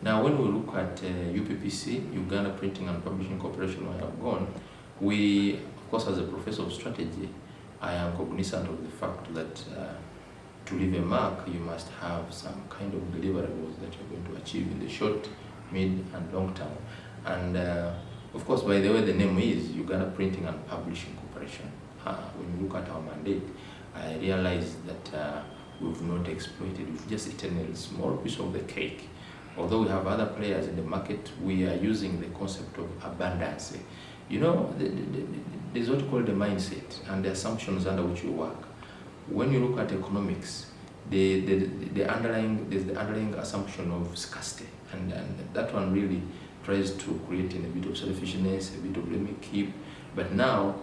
Now, when we look at UPPC, Uganda Printing and Publishing Corporation, where I've gone, we, of course, as a professor of strategy, I am cognizant of the fact that to leave a mark, you must have some kind of deliverables that you're going to achieve in the short, mid, and long term. And of course, by the way, the name is Uganda Printing and Publishing Corporation. When you look at our mandate, I realize that we've not exploited, we've just eaten a small piece of the cake. Although we have other players in the market, we are using the concept of abundance. You know, there's what we call the mindset and the assumptions under which you work. When you look at economics, there's the underlying assumption of scarcity, and that one really tries to create in a bit of selfishness, a bit of let me keep. But now,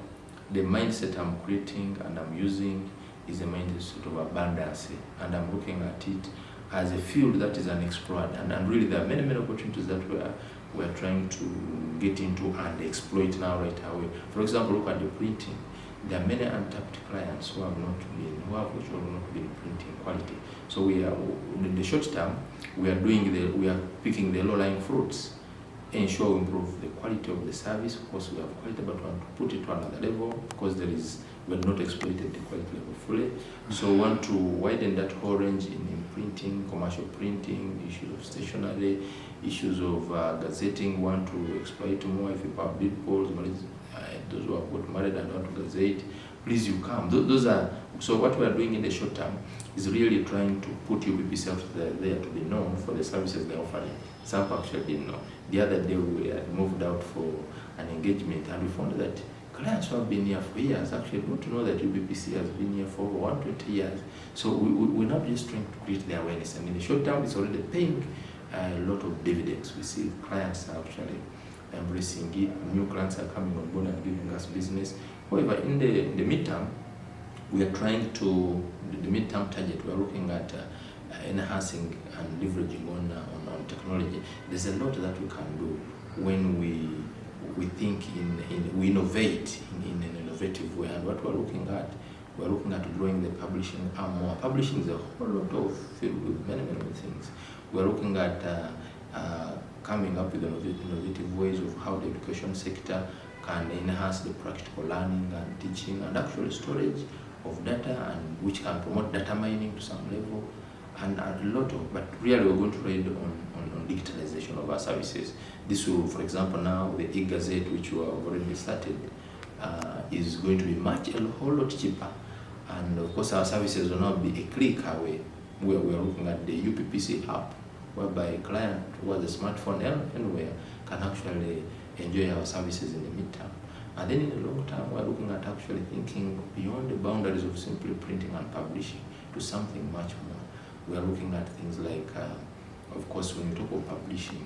the mindset I'm creating and I'm using is a mindset of abundance, and I'm looking at it as a field that is unexplored, and really there are many opportunities that we're trying to get into and exploit now right away. For example, look at the printing. There are many untapped clients who have actually not been printing quality. So we are, in the short term, we are picking the low-lying fruits, ensure we improve the quality of the service. Of course, we have quality, but we want to put it to another level because we have not exploited the quality level fully. So we want to widen that whole range in printing, commercial printing, issues of stationery, issues of gazetting. We want to exploit more. If you have bid polls, those who have got married and want to gazette, please you come. Those are, so what we are doing in the short term is really trying to put UPPC out there to be known for the services they're offering. Some actually didn't know. The other day we had moved out for an engagement and we found that clients who have been here for years actually don't know that UPPC has been here for over 120 years. So we're not just trying to create the awareness, and in the short term it's already paying a lot of dividends. We see clients are actually embracing it, new clients are coming on board and giving us business. However, in the midterm, we are trying to, the midterm target, we are looking at enhancing and leveraging on technology. There's a lot that we can do when we think we innovate in an innovative way. And what we're looking at growing the publishing arm more. Publishing is a whole lot of filled with many things. We're looking at coming up with innovative ways of how the education sector can enhance the practical learning and teaching and actual storage of data, and which can promote data mining to some level, and a lot of, but really we're going to rely on digitalization of our services. This will, for example, now the e-gazette, which we have already started, is going to be a whole lot cheaper, and of course our services will now be a click away. We are looking at the UPPC app, whereby a client who has a smartphone anywhere can actually enjoy our services in the midterm. And then in the long term, we're looking at actually thinking beyond the boundaries of simply printing and publishing to something much more. We are looking at things like, of course, when we talk of publishing,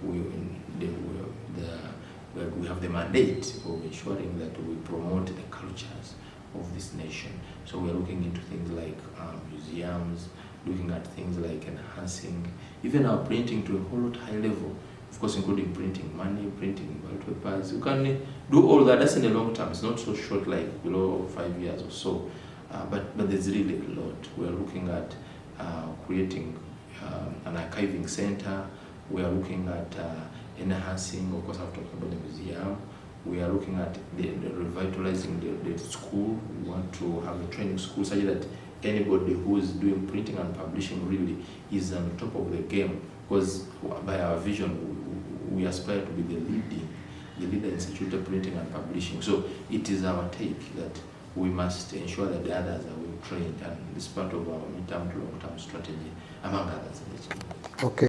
we have the mandate of ensuring that we promote the cultures of this nation. So we're looking into things like museums, looking at things like enhancing even our printing to a whole lot high level, of course, including printing money, printing ballot papers. You can do all that. That's in the long term. It's not so short, like below 5 years or so. But there's really a lot. We're looking at creating an archiving center. We are looking at enhancing, of course, I've talked about the museum. We are looking at revitalizing the school. We want to have a training school such that anybody who is doing printing and publishing really is on top of the game, because by our vision, we aspire to be the leader in statutory printing and publishing. So it is our take that we must ensure that the others are well trained, and it's part of our midterm to long-term strategy, among others. Okay.